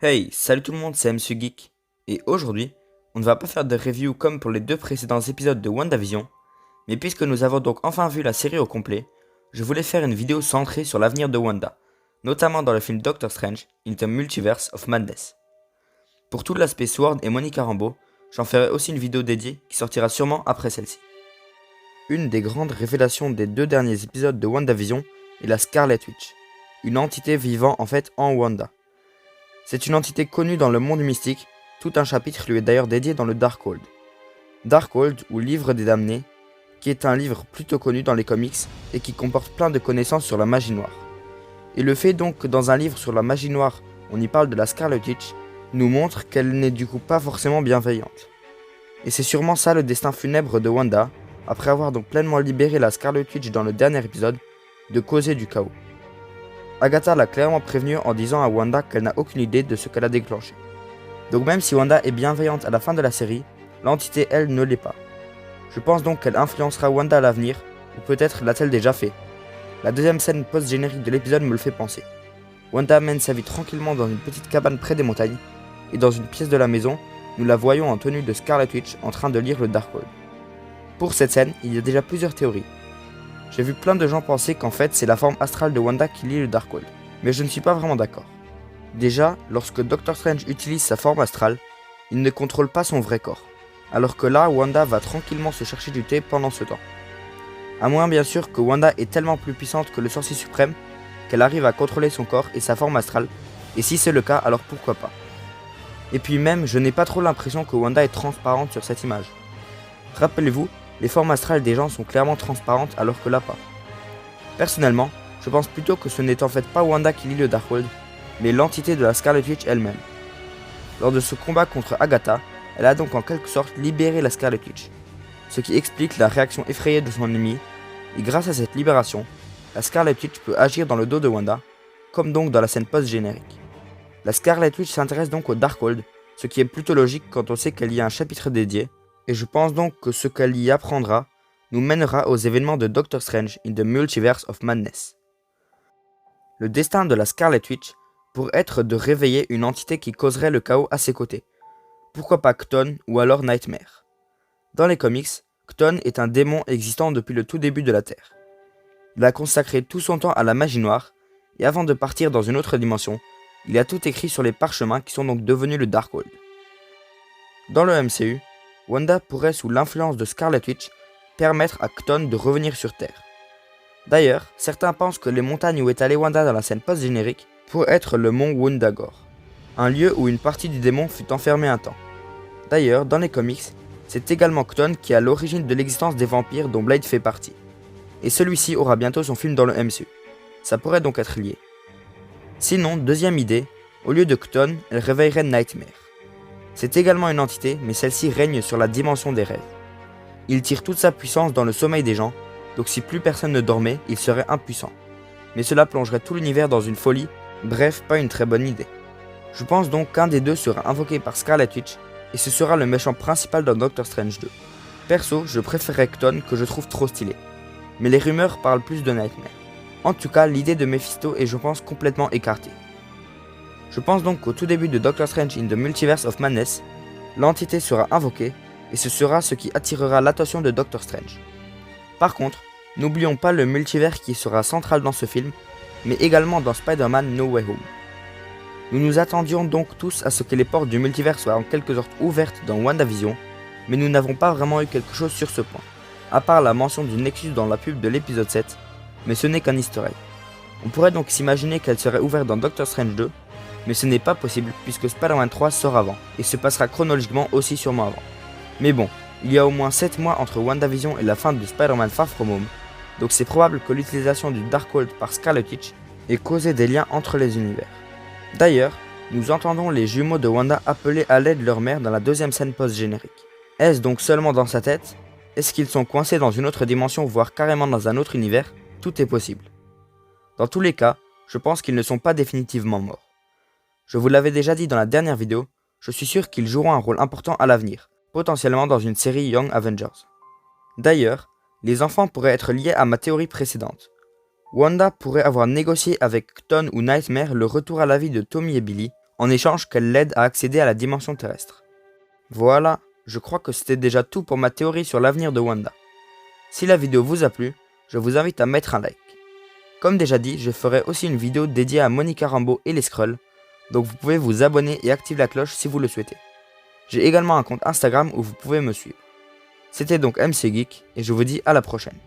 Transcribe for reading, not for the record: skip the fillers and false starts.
Hey, salut tout le monde, c'est MC Geek. Et aujourd'hui, on ne va pas faire de review comme pour les deux précédents épisodes de WandaVision, mais puisque nous avons donc enfin vu la série au complet, je voulais faire une vidéo centrée sur l'avenir de Wanda, notamment dans le film Doctor Strange in the Multiverse of Madness. Pour tout l'aspect Sword et Monica Rambeau, j'en ferai aussi une vidéo dédiée qui sortira sûrement après celle-ci. Une des grandes révélations des deux derniers épisodes de WandaVision est la Scarlet Witch, une entité vivant en fait en Wanda. C'est une entité connue dans le monde mystique, tout un chapitre lui est d'ailleurs dédié dans le Darkhold. Darkhold, ou Livre des Damnés, qui est un livre plutôt connu dans les comics et qui comporte plein de connaissances sur la magie noire. Et le fait donc que dans un livre sur la magie noire, on y parle de la Scarlet Witch, nous montre qu'elle n'est du coup pas forcément bienveillante. Et c'est sûrement ça le destin funèbre de Wanda, après avoir donc pleinement libéré la Scarlet Witch dans le dernier épisode, de causer du chaos. Agatha l'a clairement prévenue en disant à Wanda qu'elle n'a aucune idée de ce qu'elle a déclenché. Donc même si Wanda est bienveillante à la fin de la série, l'entité elle ne l'est pas. Je pense donc qu'elle influencera Wanda à l'avenir, ou peut-être l'a-t-elle déjà fait. La deuxième scène post-générique de l'épisode me le fait penser. Wanda mène sa vie tranquillement dans une petite cabane près des montagnes, et dans une pièce de la maison, nous la voyons en tenue de Scarlet Witch en train de lire le Darkhold. Pour cette scène, il y a déjà plusieurs théories. J'ai vu plein de gens penser qu'en fait c'est la forme astrale de Wanda qui lit le Darkhold, mais je ne suis pas vraiment d'accord. Déjà, lorsque Doctor Strange utilise sa forme astrale, il ne contrôle pas son vrai corps, alors que là Wanda va tranquillement se chercher du thé pendant ce temps. À moins bien sûr que Wanda est tellement plus puissante que le sorcier suprême qu'elle arrive à contrôler son corps et sa forme astrale, et si c'est le cas alors pourquoi pas. Et puis même, je n'ai pas trop l'impression que Wanda est transparente sur cette image. Rappelez-vous, les formes astrales des gens sont clairement transparentes alors que là pas. Personnellement, je pense plutôt que ce n'est en fait pas Wanda qui lit le Darkhold, mais l'entité de la Scarlet Witch elle-même. Lors de ce combat contre Agatha, elle a donc en quelque sorte libéré la Scarlet Witch, ce qui explique la réaction effrayée de son ennemi, et grâce à cette libération, la Scarlet Witch peut agir dans le dos de Wanda, comme donc dans la scène post-générique. La Scarlet Witch s'intéresse donc au Darkhold, ce qui est plutôt logique quand on sait qu'il y a un chapitre dédié, et je pense donc que ce qu'elle y apprendra nous mènera aux événements de Doctor Strange in the Multiverse of Madness. Le destin de la Scarlet Witch pourrait être de réveiller une entité qui causerait le chaos à ses côtés. Pourquoi pas Chthon ou alors Nightmare. Dans les comics, Chthon est un démon existant depuis le tout début de la Terre. Il a consacré tout son temps à la magie noire, et avant de partir dans une autre dimension, il a tout écrit sur les parchemins qui sont donc devenus le Darkhold. Dans le MCU, Wanda pourrait, sous l'influence de Scarlet Witch, permettre à Chthon de revenir sur Terre. D'ailleurs, certains pensent que les montagnes où est allée Wanda dans la scène post-générique pourraient être le mont Wundagore, un lieu où une partie du démon fut enfermée un temps. D'ailleurs, dans les comics, c'est également Chthon qui est à l'origine de l'existence des vampires dont Blade fait partie. Et celui-ci aura bientôt son film dans le MCU. Ça pourrait donc être lié. Sinon, deuxième idée, au lieu de Chthon, elle réveillerait Nightmare. C'est également une entité, mais celle-ci règne sur la dimension des rêves. Il tire toute sa puissance dans le sommeil des gens, donc si plus personne ne dormait, il serait impuissant. Mais cela plongerait tout l'univers dans une folie, bref, pas une très bonne idée. Je pense donc qu'un des deux sera invoqué par Scarlet Witch, et ce sera le méchant principal dans Doctor Strange 2. Perso, je préférerais Chthon que je trouve trop stylé. Mais les rumeurs parlent plus de Nightmare. En tout cas, l'idée de Mephisto est je pense complètement écartée. Je pense donc qu'au tout début de Doctor Strange in the Multiverse of Madness, l'entité sera invoquée, et ce sera ce qui attirera l'attention de Doctor Strange. Par contre, n'oublions pas le multivers qui sera central dans ce film, mais également dans Spider-Man No Way Home. Nous nous attendions donc tous à ce que les portes du multivers soient en quelque sorte ouvertes dans WandaVision, mais nous n'avons pas vraiment eu quelque chose sur ce point, à part la mention du Nexus dans la pub de l'épisode 7, mais ce n'est qu'un easter egg. On pourrait donc s'imaginer qu'elle serait ouverte dans Doctor Strange 2, mais ce n'est pas possible puisque Spider-Man 3 sort avant, et se passera chronologiquement aussi sûrement avant. Mais bon, il y a au moins 7 mois entre WandaVision et la fin de Spider-Man Far From Home, donc c'est probable que l'utilisation du Darkhold par Scarlet Witch ait causé des liens entre les univers. D'ailleurs, nous entendons les jumeaux de Wanda appeler à l'aide leur mère dans la deuxième scène post-générique. Est-ce donc seulement dans sa tête? Est-ce qu'ils sont coincés dans une autre dimension, voire carrément dans un autre univers? Tout est possible. Dans tous les cas, je pense qu'ils ne sont pas définitivement morts. Je vous l'avais déjà dit dans la dernière vidéo, je suis sûr qu'ils joueront un rôle important à l'avenir, potentiellement dans une série Young Avengers. D'ailleurs, les enfants pourraient être liés à ma théorie précédente. Wanda pourrait avoir négocié avec Chthon ou Nightmare le retour à la vie de Tommy et Billy en échange qu'elle l'aide à accéder à la dimension terrestre. Voilà, je crois que c'était déjà tout pour ma théorie sur l'avenir de Wanda. Si la vidéo vous a plu, je vous invite à mettre un like. Comme déjà dit, je ferai aussi une vidéo dédiée à Monica Rambeau et les Skrulls, donc vous pouvez vous abonner et activer la cloche si vous le souhaitez. J'ai également un compte Instagram où vous pouvez me suivre. C'était donc MC Geek, et je vous dis à la prochaine.